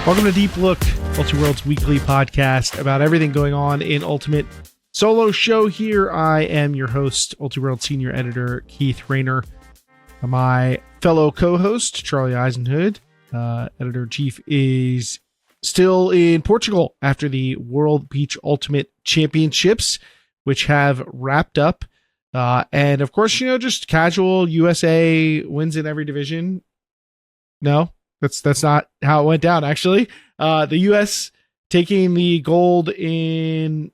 Welcome to Deep Look, Ultiworld's weekly podcast about everything going on in Ultimate. Solo show here. I am your host, Ultiworld Senior Editor Keith Rayner. My fellow co-host, Charlie Eisenhood, Editor-in-Chief, is still in Portugal after the World Beach Ultimate Championships, which have wrapped up. And of course, just casual USA wins in every division. No. That's not how it went down, actually. The U.S. taking the gold in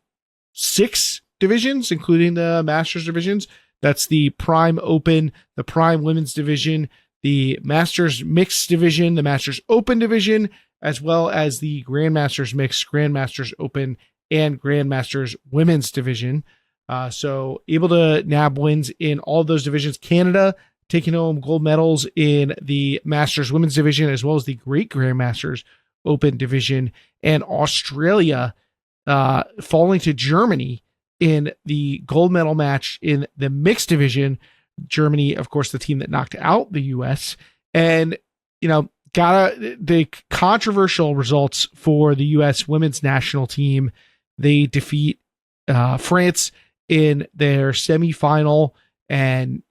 6 divisions, including the Masters divisions. That's the Prime Open, the Prime Women's division, the Masters Mixed division, the Masters Open division, as well as the Grandmasters Mixed, Grandmasters Open, and Grandmasters Women's division. So able to nab wins in all of those divisions. Canada taking home gold medals in the Masters Women's division, as well as the Great Grandmasters Open division, and Australia falling to Germany in the gold medal match in the mixed division. Germany, of course, the team that knocked out the U.S. And, got the controversial results for the U.S. women's national team. They defeat France in their semifinal, and,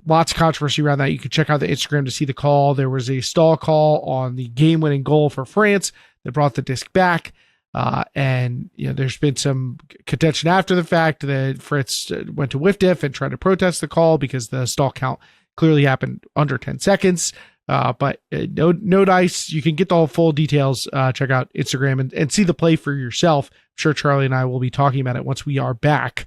lots of controversy around that. You can check out the Instagram to see the call. There was a stall call on the game-winning goal for France that brought the disc back. And there's been some contention after the fact that France went to WIFDF and tried to protest the call because the stall count clearly happened under 10 seconds. But no dice. You can get the full details. Check out Instagram and see the play for yourself. I'm sure Charlie and I will be talking about it once we are back.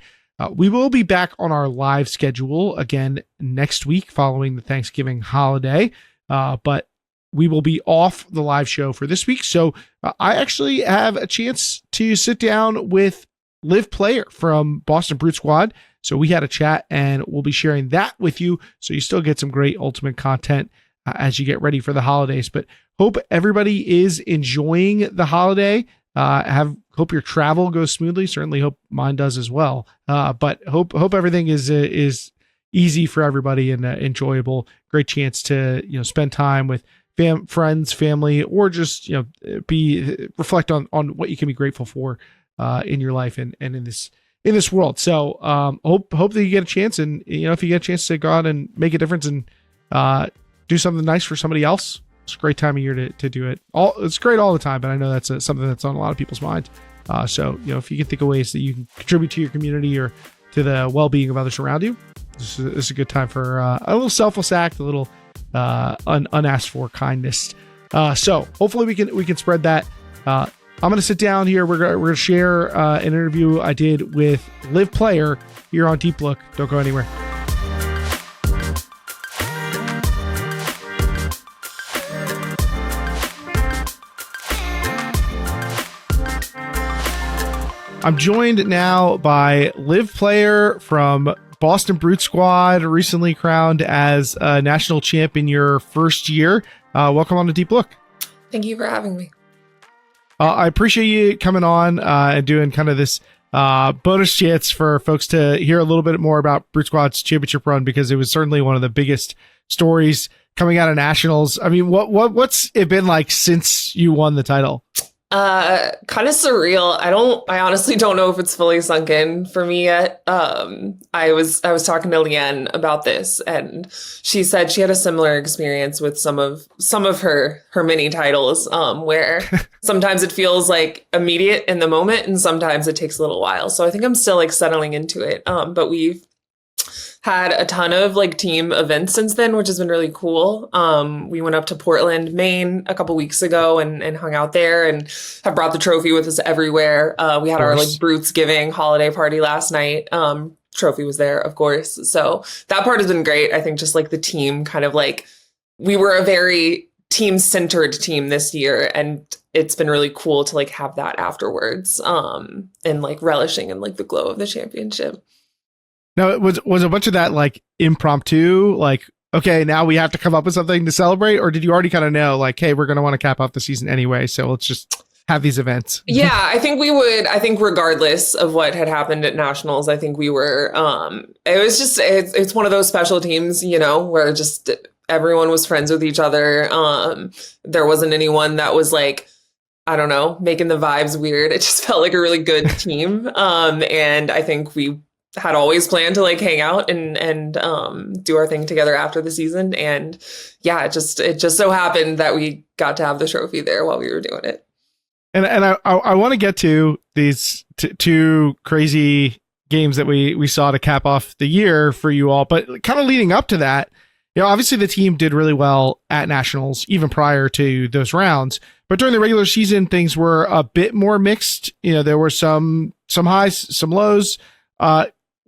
We will be back on our live schedule again next week following the Thanksgiving holiday, but we will be off the live show for this week. So I actually have a chance to sit down with Liv Player from Boston Brute Squad. So we had a chat, and we'll be sharing that with you. So you still get some great Ultimate content as you get ready for the holidays. But hope everybody is enjoying the holiday. Hope your travel goes smoothly. Certainly hope mine does as well. But hope everything is easy for everybody and enjoyable. Great chance to spend time with friends, family, or just reflect on what you can be grateful for in your life and in this world. So hope that you get a chance, and if you get a chance to go out and make a difference and do something nice for somebody else. It's a great time of year to do it. It's great all the time, but I know that's something that's on a lot of people's minds. So, if you can think of ways that you can contribute to your community or to the well-being of others around you, this is a good time for a little selfless act, a little unasked for kindness. So hopefully we can spread that. I'm going to sit down here. We're going to share an interview I did with Liv Player here on Deep Look. Don't go anywhere. I'm joined now by Liv Player from Boston Brute Squad, recently crowned as a national champ in your first year. Welcome on to Deep Look. Thank you for having me. I appreciate you coming on and doing kind of this bonus chance for folks to hear a little bit more about Brute Squad's championship run, because it was certainly one of the biggest stories coming out of nationals. I mean, what's it been like since you won the title? Kind of surreal. I honestly don't know if it's fully sunk in for me yet. I was talking to Leanne about this, and she said she had a similar experience with some of her mini titles, where sometimes it feels like immediate in the moment, and sometimes it takes a little while. So I think I'm still settling into it. But we've had a ton of team events since then, which has been really cool. We went up to Portland, Maine a couple weeks ago and hung out there, and have brought the trophy with us everywhere. We had our Brutes Giving holiday party last night. Trophy was there, of course. So that part has been great. I think just the team kind of we were a very team-centered team this year, and it's been really cool to have that afterwards, and relishing in the glow of the championship. Now, it was a bunch of that impromptu, okay, now we have to come up with something to celebrate, or did you already kind of know hey, we're going to want to cap off the season anyway, so let's just have these events? Yeah, I think we would. I think regardless of what had happened at nationals, I think we were, it was just, it's one of those special teams, where just everyone was friends with each other. There wasn't anyone that was I don't know, making the vibes weird. It just felt like a really good team. And I think we had always planned to like hang out and do our thing together after the season. And yeah, it just so happened that we got to have the trophy there while we were doing it. And I want to get to these two crazy games that we saw to cap off the year for you all, but kind of leading up to that, obviously the team did really well at nationals even prior to those rounds, but during the regular season things were a bit more mixed. There were some highs, some lows.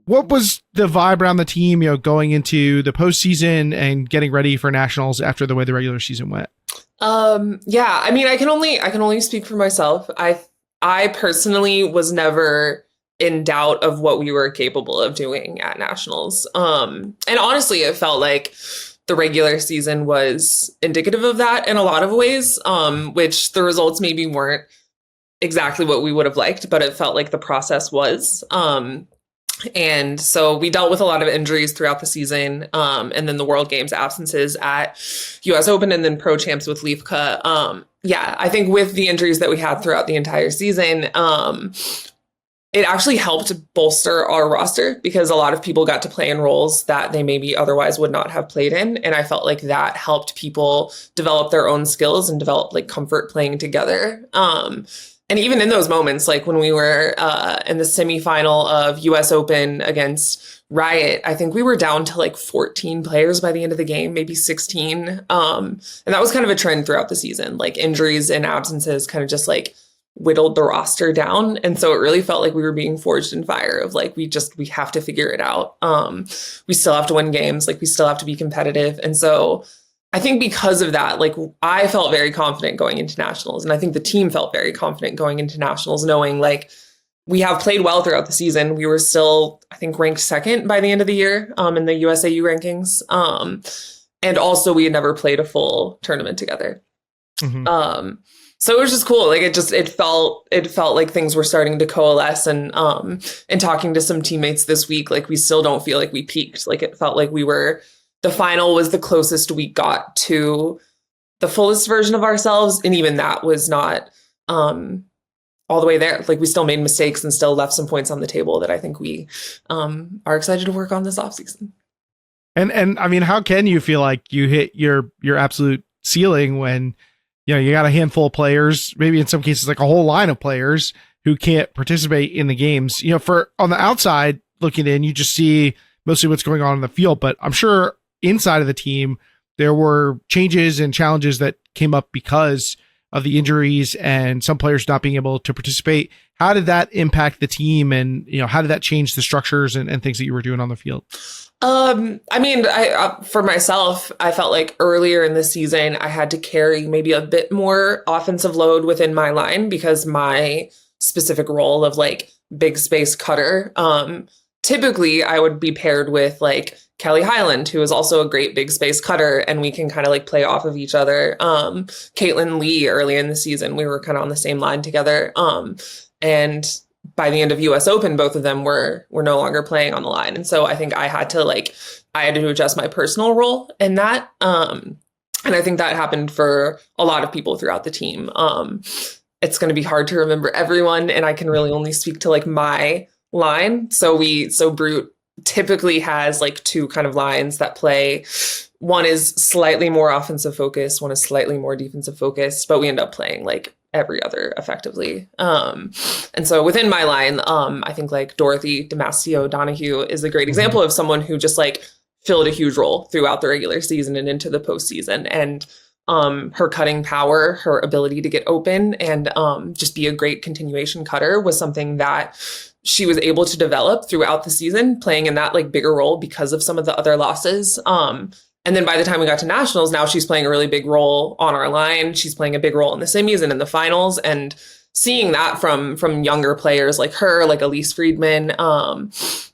What was the vibe around the team, going into the postseason and getting ready for nationals after the way the regular season went? Yeah, I mean, I can only speak for myself. I personally was never in doubt of what we were capable of doing at nationals. And honestly, it felt like the regular season was indicative of that in a lot of ways, which the results maybe weren't exactly what we would have liked, but it felt like the process was. And so we dealt with a lot of injuries throughout the season, and then the World Games absences at US Open and then Pro Champs with Livka. Yeah, I think with the injuries that we had throughout the entire season, it actually helped bolster our roster because a lot of people got to play in roles that they maybe otherwise would not have played in. And I felt like that helped people develop their own skills and develop like comfort playing together. And even in those moments, like when we were in the semifinal of US Open against Riot, I think we were down to like 14 players by the end of the game, maybe 16. And that was kind of a trend throughout the season. Like injuries and absences kind of just like whittled the roster down. And so it really felt like we were being forged in fire of like, we have to figure it out. We still have to win games. Like we still have to be competitive. And so I think because of that, like I felt very confident going into nationals. And I think the team felt very confident going into nationals, knowing like we have played well throughout the season. We were still, I think, ranked second by the end of the year in the USAU rankings. And also we had never played a full tournament together. Mm-hmm. So it was just cool. Like it felt like things were starting to coalesce. And talking to some teammates this week, like we still don't feel like we peaked. Like it felt like the final was the closest we got to the fullest version of ourselves. And even that was not all the way there. Like we still made mistakes and still left some points on the table that I think we are excited to work on this offseason. And I mean, how can you feel like you hit your absolute ceiling when, you got a handful of players, maybe in some cases, like a whole line of players who can't participate in the games? For on the outside looking in, you just see mostly what's going on in the field, but I'm sure inside of the team, there were changes and challenges that came up because of the injuries and some players not being able to participate. How did that impact the team? And, how did that change the structures and things that you were doing on the field? I mean, for myself, I felt like earlier in the season, I had to carry maybe a bit more offensive load within my line because my specific role of like big space cutter, typically I would be paired with like Kelly Highland, who is also a great big space cutter, and we can kind of like play off of each other. Caitlin Lee early in the season, we were kind of on the same line together. And by the end of US Open, both of them were no longer playing on the line. And so I think I had to adjust my personal role in that. And I think that happened for a lot of people throughout the team. It's going to be hard to remember everyone, and I can really only speak to like my line. So Brute typically has like two kind of lines that play. One is slightly more offensive focused, one is slightly more defensive focused, but we end up playing like every other effectively. And so within my line, I think like Dorothy Damasio Donahue is a great example of someone who just like filled a huge role throughout the regular season and into the postseason. And her cutting power, her ability to get open and just be a great continuation cutter was something that she was able to develop throughout the season, playing in that like bigger role because of some of the other losses. And then by the time we got to nationals, now she's playing a really big role on our line. She's playing a big role in the semis and in the finals. And seeing that from younger players like her, like Elise Friedman,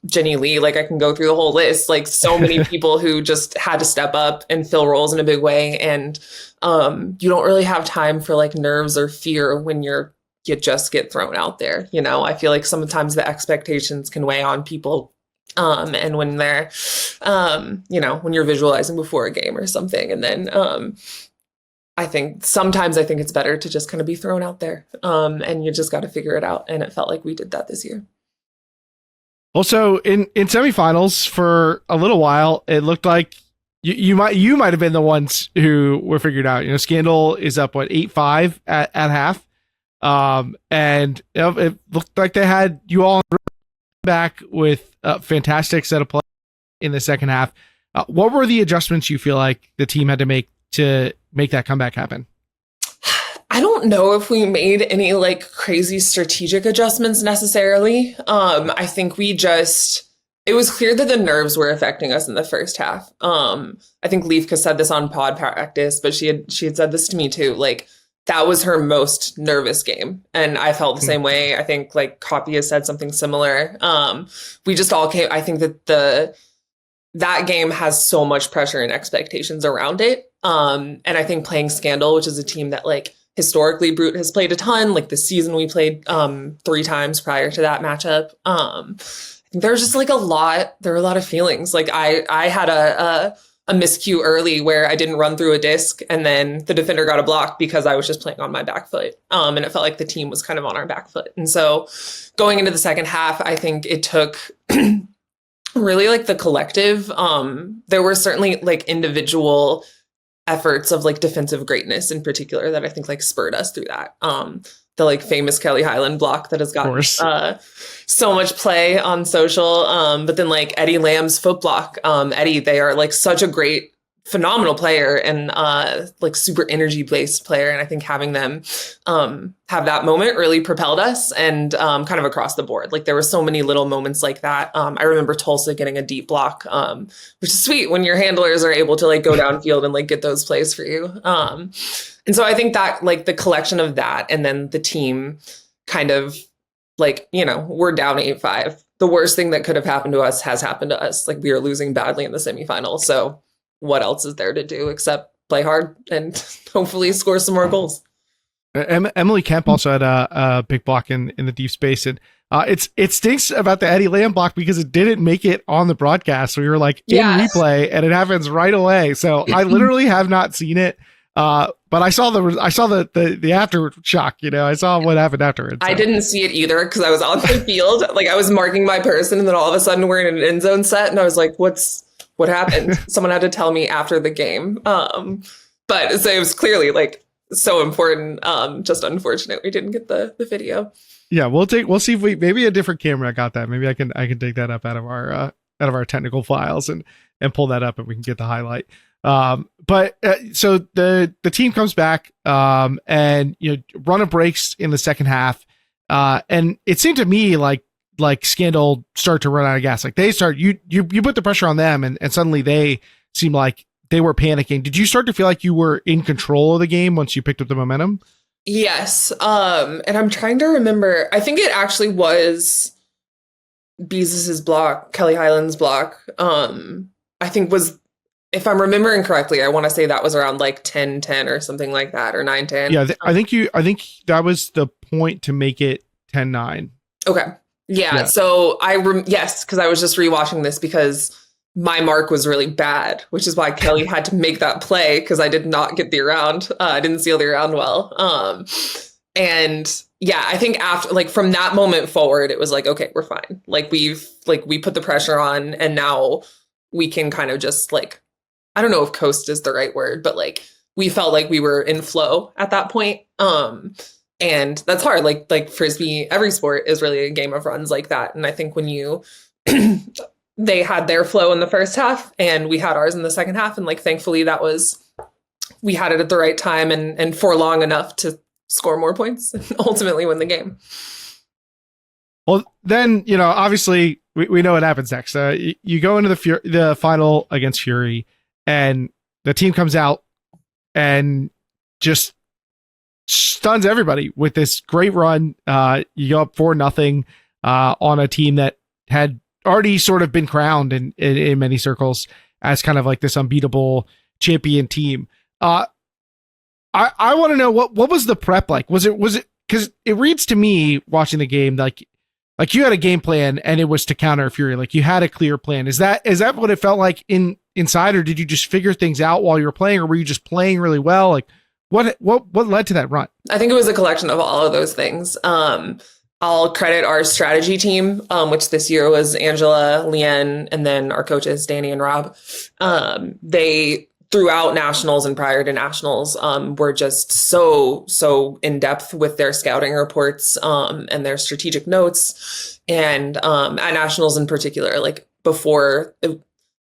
Jenny Lee, like I can go through the whole list, like so many people who just had to step up and fill roles in a big way. And you don't really have time for like nerves or fear when you just get thrown out there. I feel like sometimes the expectations can weigh on people. And when they're, when you're visualizing before a game or something, and then, I think sometimes it's better to just kind of be thrown out there. And you just got to figure it out. And it felt like we did that this year. Also, in semifinals for a little while, it looked like you might have been the ones who were figured out. Scandal is up 8-5 at half, and it looked like they had you all back with a fantastic set of play in the second half. What were the adjustments you feel like the team had to make that comeback happen? I don't know if we made any like crazy strategic adjustments necessarily. I think it was clear that the nerves were affecting us in the first half. I think Leafka said this on pod practice, but she had said this to me too. Like that was her most nervous game. And I felt the same way. I think like Copy has said something similar. We just all came, I think that that game has so much pressure and expectations around it. And I think playing Scandal, which is a team that like historically Brute has played a ton, like this season we played 3 times prior to that matchup. There's just like there were a lot of feelings. Like I had a miscue early where I didn't run through a disc and then the defender got a block because I was just playing on my back foot. And it felt like the team was kind of on our back foot. And so going into the second half, I think it took really like the collective. There were certainly like individual efforts of like defensive greatness in particular that I think like spurred us through that. The like famous Kelly Highland block that has gotten so much play on social. But then like Eddie Lamb's foot block. Eddie, they are like such a great, phenomenal player and like super energy based player. And I think having them have that moment really propelled us and kind of across the board. Like there were so many little moments like that. I remember Tulsa getting a deep block, which is sweet when your handlers are able to like go downfield and like get those plays for you. And so I think that like the collection of that and then the team kind of like, we're down 8-5. The worst thing that could have happened to us has happened to us. Like we are losing badly in the semifinals. So what else is there to do except play hard and hopefully score some more goals? Emily Kemp also had a big block in the deep space. And it stinks about the Eddie Lamb block because it didn't make it on the broadcast. So we were like in replay and it happens right away. So I literally have not seen it. But I saw the aftershock, I saw what happened afterwards. So. I didn't see it either because I was on the field. Like I was marking my person and then all of a sudden we're in an end zone set and I was like, what happened? Someone had to tell me after the game. But so it was clearly like so important. Just unfortunate we didn't get the video. Yeah, we'll see if maybe a different camera got that. Maybe I can dig that up out of our technical files and pull that up and we can get the highlight. But so the team comes back and run of breaks in the second half. And it seemed to me like Scandal start to run out of gas. Like they start, you put the pressure on them and suddenly they seemed like they were panicking. Did you start to feel like you were in control of the game once you picked up the momentum? Yes. And I'm trying to remember, I think it actually was Beezus's block, Kelly Highland's block. I think was, if I'm remembering correctly, I want to say that was around like 10-10 or something like that, or 9-10. Yeah. I think that was the point to make it 10-9. Okay. Yeah. So yes, because I was just rewatching this because my mark was really bad, which is why Kelly had to make that play because I did not get the around. I didn't seal the around well. And yeah, I think after like from that moment forward, it was like, okay, we're fine. Like we put the pressure on and now we can kind of just like, I don't know if coast is the right word, but like we felt like we were in flow at that point. And that's hard. Like Frisbee, every sport is really a game of runs like that. And I think when they had their flow in the first half and we had ours in the second half. And like, thankfully we had it at the right time and for long enough to score more points and ultimately win the game. Well, then, obviously we know what happens next. You go into the final against Fury and the team comes out and just stuns everybody with this great run. You go up 4-0 on a team that had already sort of been crowned in many circles as kind of like this unbeatable champion team. I want to know what was the prep like? Was it because it reads to me watching the game like you had a game plan and it was to counter Fury. Like you had a clear plan. Is that what it felt like inside, or did you just figure things out while you were playing, or were you just playing really well? Like What led to that run? I think it was a collection of all of those things. I'll credit our strategy team, which this year was Angela, Leanne, and then our coaches, Danny and Rob. They, throughout nationals and prior to nationals, were just so in depth with their scouting reports and their strategic notes. And at nationals in particular, like before,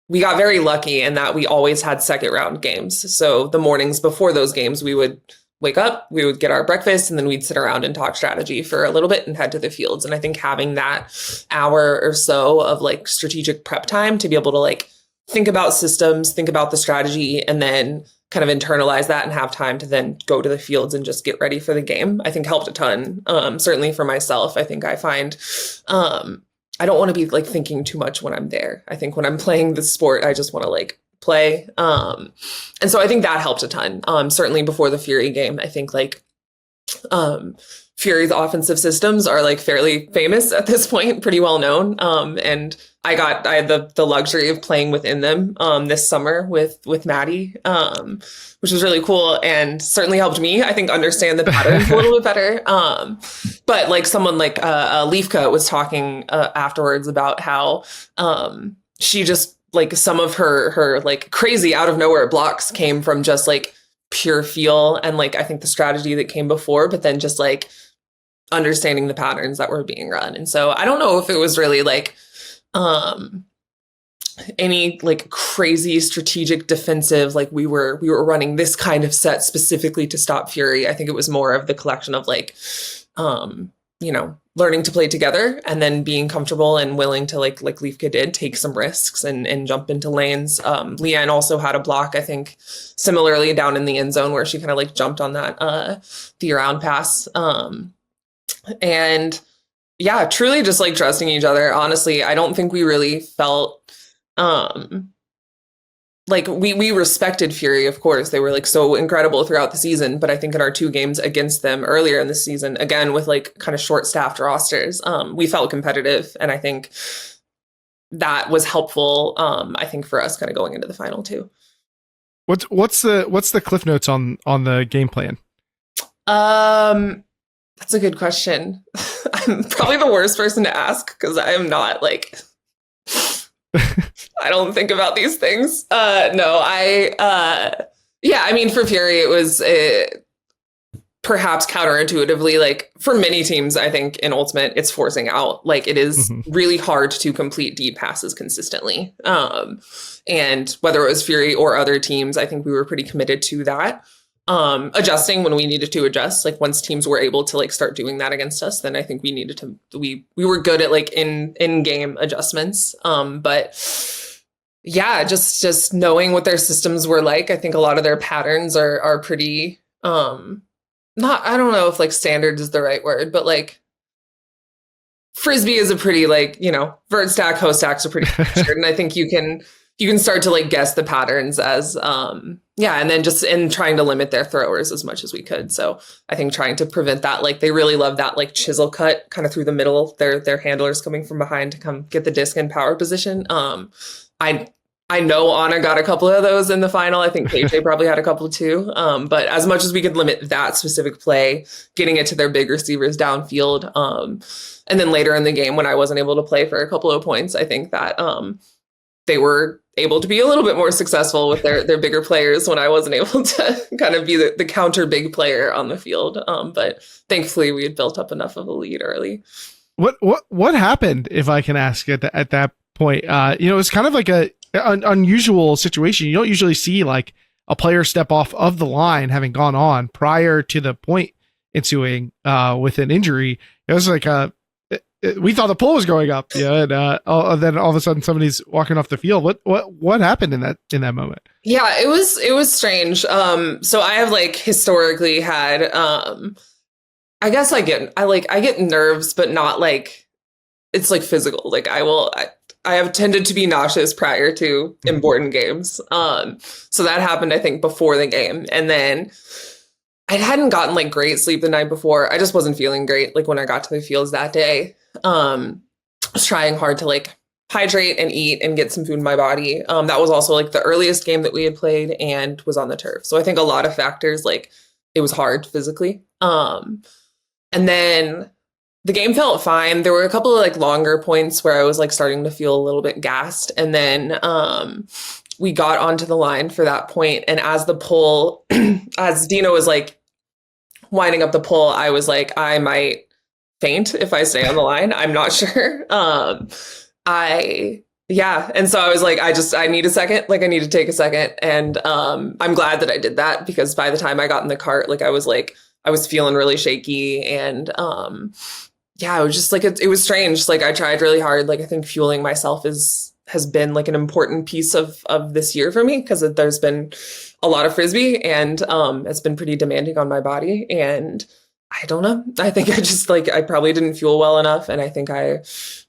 we got very lucky in that we always had second round games. So the mornings before those games, we would wake up, we would get our breakfast, and then we'd sit around and talk strategy for a little bit and head to the fields. And I think having that hour or so of like strategic prep time to be able to like think about systems, think about the strategy, and then kind of internalize that and have time to then go to the fields and just get ready for the game, I think helped a ton. Certainly for myself, I think I find I don't want to be like thinking too much when I'm there. I think when I'm playing the sport, I just want to like play. And so I think that helped a ton. Certainly before the Fury game, I think like Fury's offensive systems are like fairly famous at this point, pretty well known. And I had the luxury of playing within them this summer with Maddie, which was really cool and certainly helped me, I think, understand the patterns a little bit better. But like someone like Leafka was talking afterwards about how she just like some of her like crazy out of nowhere blocks came from just like pure feel and like I think the strategy that came before, but then just like understanding the patterns that were being run. And so I don't know if it was really like any like crazy strategic defensive, like we were running this kind of set specifically to stop Fury. I think it was more of the collection of like learning to play together and then being comfortable and willing to like Leafka did take some risks and jump into lanes. Leanne also had a block, I think similarly down in the end zone where she kind of like jumped on that the around pass. And yeah, truly just like trusting each other. Honestly, I don't think we really felt like we respected Fury, of course. They were like so incredible throughout the season. But I think in our 2 games against them earlier in the season, again, with like kind of short staffed rosters, we felt competitive. And I think that was helpful, I think, for us kind of going into the final too. What's the cliff notes on the game plan? That's a good question. I'm probably the worst person to ask because I am not like I don't think about these things. I mean, for Fury, it was perhaps counterintuitively, like for many teams, I think in Ultimate, it's forcing out. Like it is really hard to complete deep passes consistently. And whether it was Fury or other teams, I think we were pretty committed to that. Adjusting when we needed to adjust, like once teams were able to like start doing that against us, then I think we needed to, we were good at like in game adjustments. But yeah, just knowing what their systems were like, I think a lot of their patterns are pretty, I don't know if like standard is the right word, but like Frisbee is a pretty like, vert stack, host stacks are pretty structured. And I think you can start to like guess the patterns as, and then just in trying to limit their throwers as much as we could. So I think trying to prevent that, like they really love that like chisel cut kind of through the middle, their handlers coming from behind to come get the disc in power position. I know Anna got a couple of those in the final. I think KJ probably had a couple too. But as much as we could limit that specific play, getting it to their big receivers downfield. And then later in the game when I wasn't able to play for a couple of points, I think that they were able to be a little bit more successful with their bigger players when I wasn't able to kind of be the counter big player on the field. But thankfully we had built up enough of a lead early. What happened, if I can ask at that point? It was kind of like an unusual situation. You don't usually see like a player step off of the line having gone on prior to the point ensuing with an injury. It was like we thought the pool was going up, and then all of a sudden somebody's walking off the field. What happened in that moment? Yeah, it was strange. So I have like historically had, I guess I get nerves, but not like it's like physical. Like I have tended to be nauseous prior to important games. So that happened, I think, before the game, and then I hadn't gotten like great sleep the night before. I just wasn't feeling great. Like when I got to the fields that day. I was trying hard to like hydrate and eat and get some food in my body. That was also like the earliest game that we had played and was on the turf. So I think a lot of factors like it was hard physically. And then the game felt fine. There were a couple of like longer points where I was like starting to feel a little bit gassed. And then we got onto the line for that point. And as the pull, as Dino was like winding up the pull, I was like, I might faint if I stay on the line. I'm not sure. And so I was like, I need a second. Like, I need to take a second. And I'm glad that I did that, because by the time I got in the cart, like I was feeling really shaky. And it was just like, it was strange. Like, I tried really hard. Like, I think fueling myself has been like an important piece of this year for me, because there's been a lot of Frisbee, and it's been pretty demanding on my body. And I don't know. I think I just like, I probably didn't fuel well enough. And I think it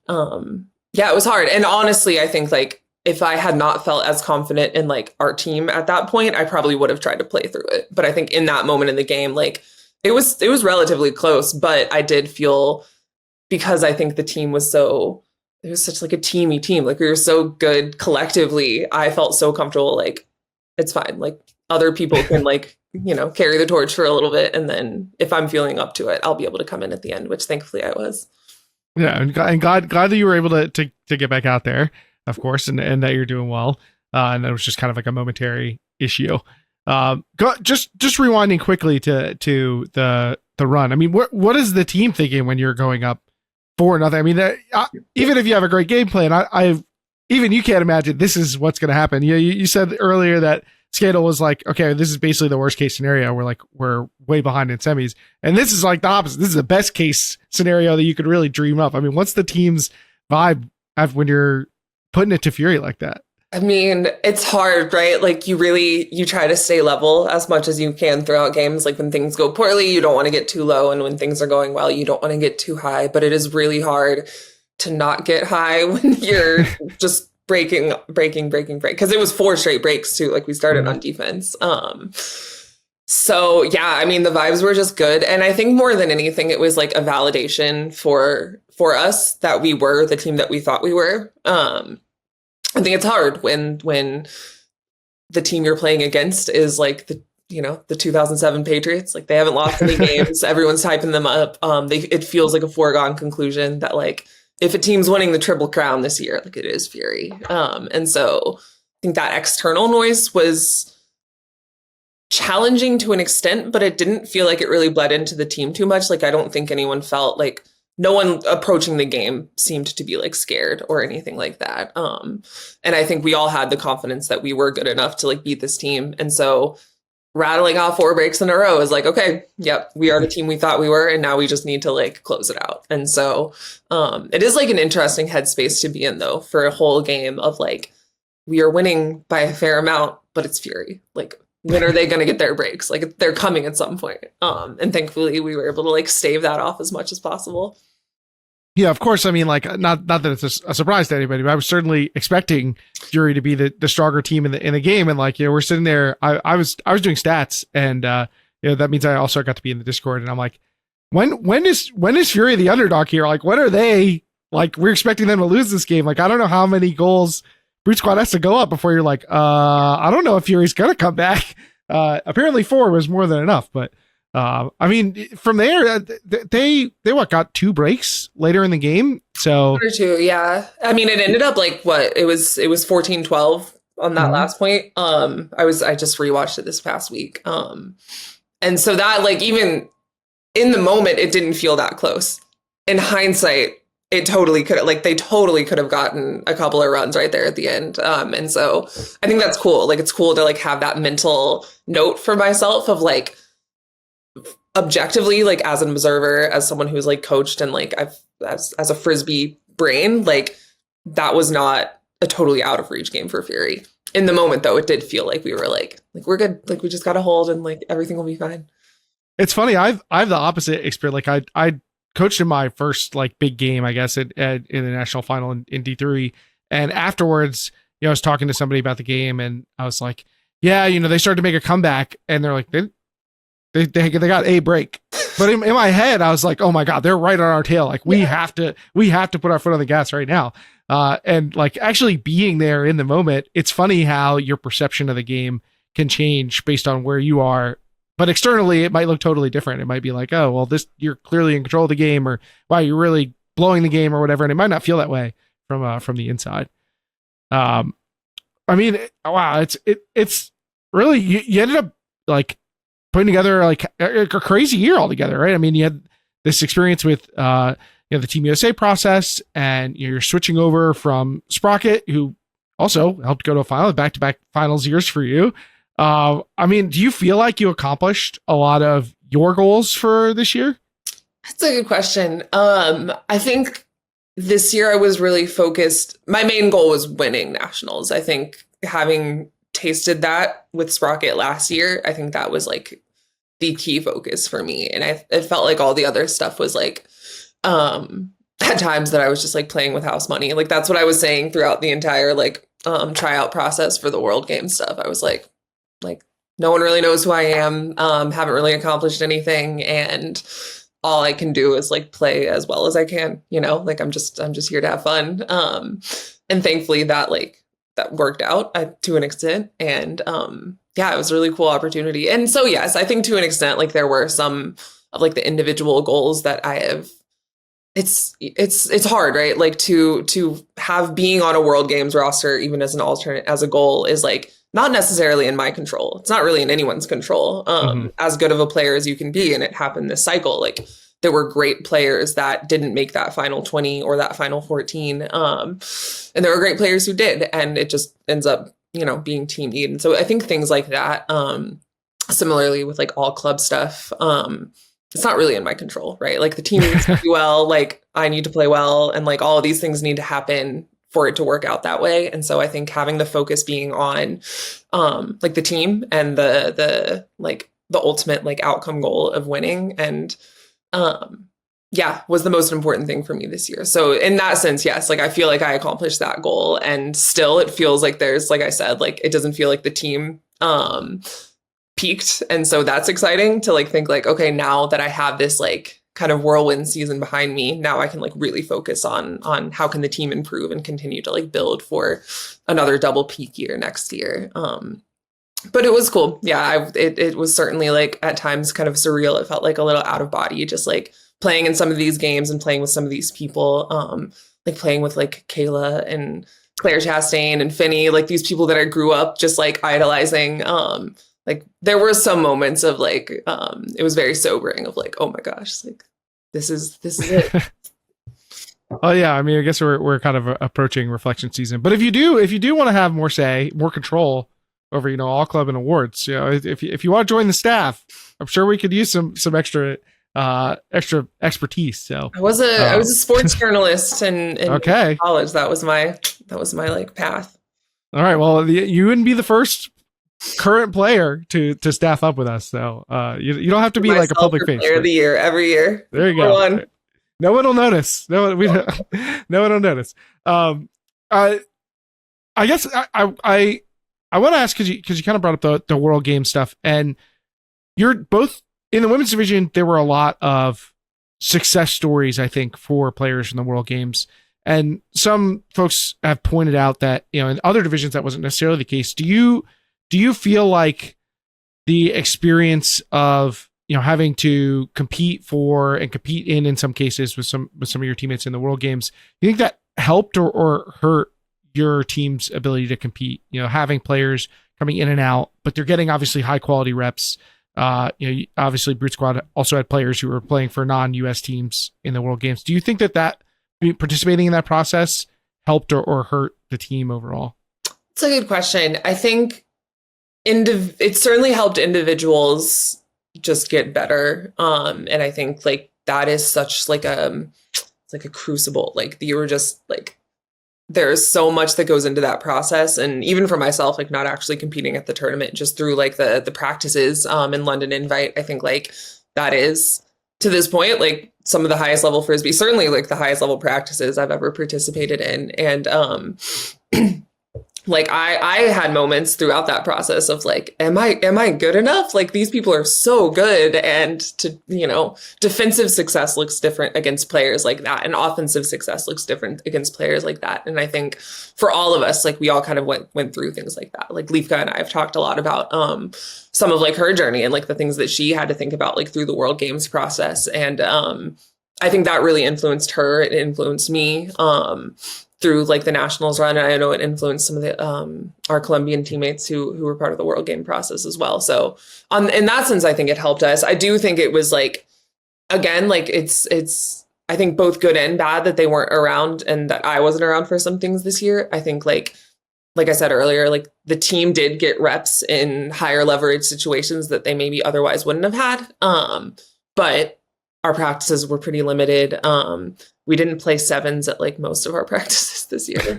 was hard. And honestly, I think like if I had not felt as confident in like our team at that point, I probably would have tried to play through it. But I think in that moment in the game, like it was relatively close, but I did feel, because I think the team was it was such like a teamy team. Like, we were so good collectively. I felt so comfortable. Like, it's fine. Like, other people can like, carry the torch for a little bit. And then if I'm feeling up to it, I'll be able to come in at the end, which thankfully I was. Yeah. And glad that you were able to get back out there, of course, and that you're doing well. And that was just kind of like a momentary issue. Just rewinding quickly to the run. I mean, what is the team thinking when you're going up 4-0? I mean, even if you have a great game plan, even you can't imagine this is what's going to happen. You said earlier that Skadel was like, okay, this is basically the worst case scenario. We're way behind in semis. And this is like the opposite. This is the best case scenario that you could really dream up. I mean, what's the team's vibe when you're putting it to Fury like that? I mean, it's hard, right? Like, you try to stay level as much as you can throughout games. Like, when things go poorly, you don't want to get too low. And when things are going well, you don't want to get too high. But it is really hard to not get high when you're just breaking, because it was 4 straight breaks too. Like, we started on defense. So yeah, I mean, the vibes were just good. And I think more than anything, it was like a validation for us that we were the team that we thought we were. I think it's hard when the team you're playing against is like the 2007 Patriots. Like, they haven't lost any games. Everyone's hyping them up. It feels like a foregone conclusion that like, if a team's winning the Triple Crown this year, like, it is Fury. And so I think that external noise was challenging to an extent, but it didn't feel like it really bled into the team too much. Like, I don't think anyone felt like, no one approaching the game seemed to be like scared or anything like that. And I think we all had the confidence that we were good enough to like beat this team. And so rattling off 4 breaks in a row is like, okay, yep, we are the team we thought we were, and now we just need to like close it out. And so it is like an interesting headspace to be in, though, for a whole game of like, we are winning by a fair amount, but it's Fury. Like, when are they going to get their breaks? Like, they're coming at some point. And thankfully we were able to like stave that off as much as possible. Yeah, of course. I mean, like, not that it's a surprise to anybody, but I was certainly expecting Fury to be the stronger team in the game. And like, we're sitting there. I was doing stats, and that means I also got to be in the Discord. And I'm like, when is Fury the underdog here? Like, when are they like? We're expecting them to lose this game. Like, I don't know how many goals Brute Squad has to go up before you're like, I don't know if Fury's gonna come back. Apparently 4 was more than enough, but. I mean, from there, they got 2 breaks later in the game. So 1 or 2, yeah. I mean, it ended up like what it was 14-12 on that last point. I just rewatched it this past week. And so that, like, even in the moment, it didn't feel that close. In hindsight, it totally could have, like, they totally could have gotten a couple of runs right there at the end. And so I think that's cool. Like, it's cool to like have that mental note for myself of like, objectively, like, as an observer, as someone who's like coached and like I've as a Frisbee brain, like, that was not a totally out of reach game for Fury. In the moment, though, it did feel like we were like we're good, like, we just got to hold and like everything will be fine. It's funny. I've the opposite experience. Like, I coached in my first like big game, I guess, in the national final in D3, and afterwards, I was talking to somebody about the game, and I was like, yeah, they started to make a comeback, and they're like, they got a break. But in my head, I was like, oh my God, they're right on our tail. Like, we have to put our foot on the gas right now. And like, actually being there in the moment, it's funny how your perception of the game can change based on where you are but externally it might look totally different. It might be like, oh, well, this, you're clearly in control of the game, or wow, you're really blowing the game or whatever. And it might not feel that way from the inside. I mean, wow, it's really, you ended up like putting together like a crazy year altogether, right? I mean, you had this experience with, the Team USA process, and you're switching over from Sprocket, who also helped go to a final, back-to-back finals years for you. I mean, do you feel like you accomplished a lot of your goals for this year? That's a good question. I think this year I was really focused. My main goal was winning nationals. I think having tasted that with Sprocket last year, I think that was like the key focus for me. And it felt like all the other stuff was like, at times that I was just like playing with house money. Like that's what I was saying throughout the entire like tryout process for the World Game stuff. I was like no one really knows who I am, haven't really accomplished anything, and all I can do is like play as well as I can, like I'm just here to have fun. And thankfully that worked out to an extent. And it was a really cool opportunity. And so yes, I think to an extent like there were some of like the individual goals that I have. It's hard, right? Like to have being on a World Games roster, even as an alternate, as a goal, is like not necessarily in my control. It's not really in anyone's control. As good of a player as you can be, and it happened this cycle. Like there were great players that didn't make that final 20 or that final 14, and there were great players who did, and it just ends up being team need. And so I think things like that. Similarly with like all club stuff. It's not really in my control, right? Like the team needs to do well, like I need to play well, and like all of these things need to happen for it to work out that way. And so I think having the focus being on like the team and the ultimate like outcome goal of winning, and was the most important thing for me this year. So in that sense, yes, like I feel like I accomplished that goal, and still it feels like there's, like I said, like it doesn't feel like the team peaked. And so that's exciting to like think like, okay, now that I have this like kind of whirlwind season behind me, now I can like really focus on how can the team improve and continue to like build for another double peak year next year. But it was cool. Yeah, it was certainly like at times kind of surreal. It felt like a little out of body, just like playing in some of these games and playing with some of these people, like playing with like Kayla and Claire Chastain and Finney, like these people that I grew up just like idolizing. Like there were some moments of like, it was very sobering of like, oh my gosh, like this is it. Oh yeah. I mean, I guess we're kind of approaching reflection season, but if you do want to have more say, more control over, all club and awards, if you want to join the staff, I'm sure we could use some extra expertise. So I was a sports journalist in okay. college. That was my like path. All right. Well, you wouldn't be the first current player to staff up with us, so you don't have to be like a public face. Player of the year every year. There you go. One. No one will notice. No one will notice. I guess I want to ask because you kind of brought up the World Game stuff, and you're both in the women's division. There were a lot of success stories, I think, for players in the World Games. And some folks have pointed out that, in other divisions that wasn't necessarily the case. Do you feel like the experience of, having to compete for and compete in some cases with some of your teammates in the World Games, you think that helped or hurt your team's ability to compete? Having players coming in and out, but they're getting obviously high quality reps. Obviously Brute Squad also had players who were playing for non-US teams in the World Games. Do you think that participating in that process helped or hurt the team overall? It's a good question. I think it certainly helped individuals just get better. And I think like that is such like it's like a crucible. Like you were just like, there's so much that goes into that process. And even for myself, like not actually competing at the tournament, just through like the practices in London Invite, I think like that is to this point, like some of the highest level Frisbee, certainly like the highest level practices I've ever participated in. And like I had moments throughout that process of like, am I good enough? Like these people are so good, and defensive success looks different against players like that, and offensive success looks different against players like that. And I think for all of us, like we all kind of went through things like that. Like Livka and I have talked a lot about some of like her journey and like the things that she had to think about like through the World Games process, and I think that really influenced her. It influenced me. Through like the nationals run. And I know it influenced some of the our Colombian teammates who were part of the World Game process as well. So in that sense, I think it helped us. I do think it was like, again, like it's I think both good and bad that they weren't around and that I wasn't around for some things this year. I think like I said earlier, like the team did get reps in higher leverage situations that they maybe otherwise wouldn't have had. But our practices were pretty limited. We didn't play sevens at like most of our practices this year.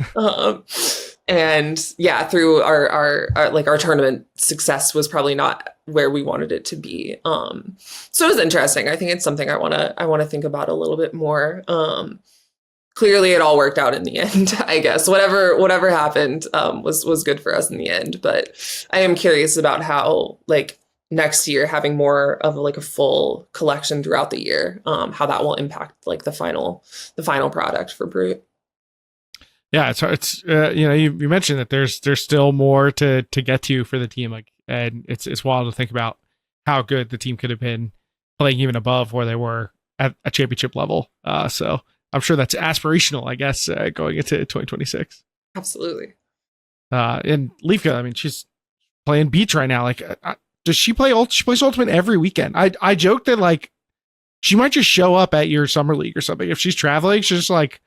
And yeah, through our tournament success was probably not where we wanted it to be. So it was interesting. I think it's something I want to think about a little bit more. Clearly it all worked out in the end, I guess. Whatever happened was good for us in the end. But I am curious about how like next year having more of like a full collection throughout the year, how that will impact like the final product for Brute. Yeah, it's you mentioned that there's still more to get to for the team, like, and it's wild to think about how good the team could have been playing even above where they were at a championship level. So I'm sure that's aspirational, I guess, going into 2026. Absolutely. And Livka, I mean, she's playing beach right now. Like, does she play? She plays Ultimate every weekend. I joke that like she might just show up at your summer league or something if she's traveling. She's just like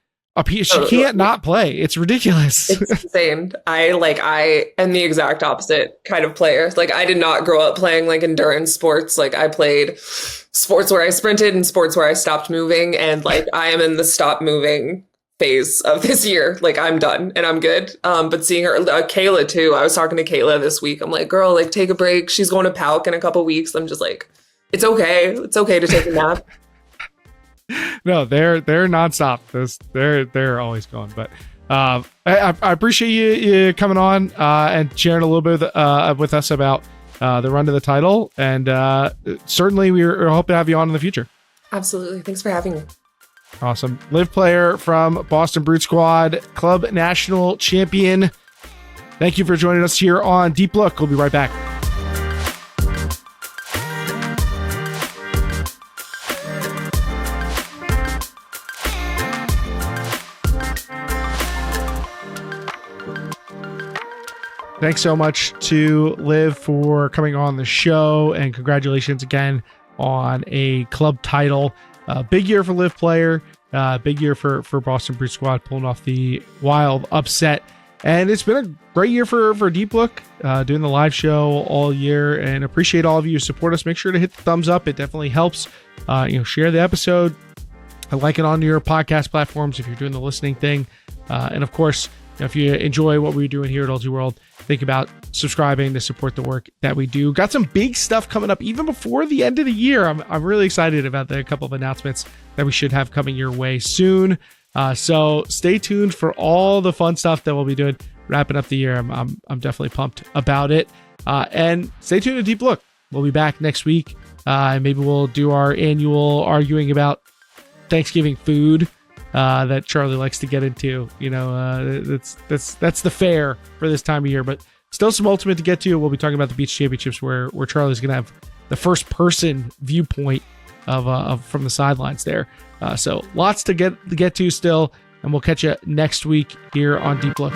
she can't not play. It's ridiculous. It's insane. I am the exact opposite kind of player. Like I did not grow up playing like endurance sports. Like I played sports where I sprinted and sports where I stopped moving. And like I am in the stop moving phase of this year. Like I'm done and I'm good. But seeing her, Kayla too. I was talking to Kayla this week. I'm like, girl, like take a break. She's going to PALC in a couple weeks. I'm just like, it's okay. It's okay to take a nap. No, they're nonstop. They're always going. But I appreciate you coming on and sharing a little bit with us about the run to the title. And certainly we're hoping to have you on in the future. Absolutely. Thanks for having me. Awesome. Liv Player from Boston Brute Squad, Club National Champion. Thank you for joining us here on Deep Look. We'll be right back. Thanks so much to Liv for coming on the show, and congratulations again on a club title. Big year for Liv Player, big year for Boston Brute Squad, pulling off the wild upset. And it's been a great year for Deep Look, doing the live show all year, and appreciate all of you who support us. Make sure to hit the thumbs up. It definitely helps. Share the episode. Like it on your podcast platforms if you're doing the listening thing. And of course, if you enjoy what we're doing here at Ultiworld, think about subscribing to support the work that we do. Got some big stuff coming up even before the end of the year. I'm really excited about the couple of announcements that we should have coming your way soon. So stay tuned for all the fun stuff that we'll be doing wrapping up the year. I'm definitely pumped about it. And stay tuned to Deep Look. We'll be back next week. Maybe we'll do our annual arguing about Thanksgiving food that Charlie likes to get into. That's the fare for this time of year, but still some Ultimate to get to. We'll be talking about the beach championships where Charlie's gonna have the first person viewpoint of from the sidelines there. So lots to get to still, and we'll catch you next week here on Deep Look.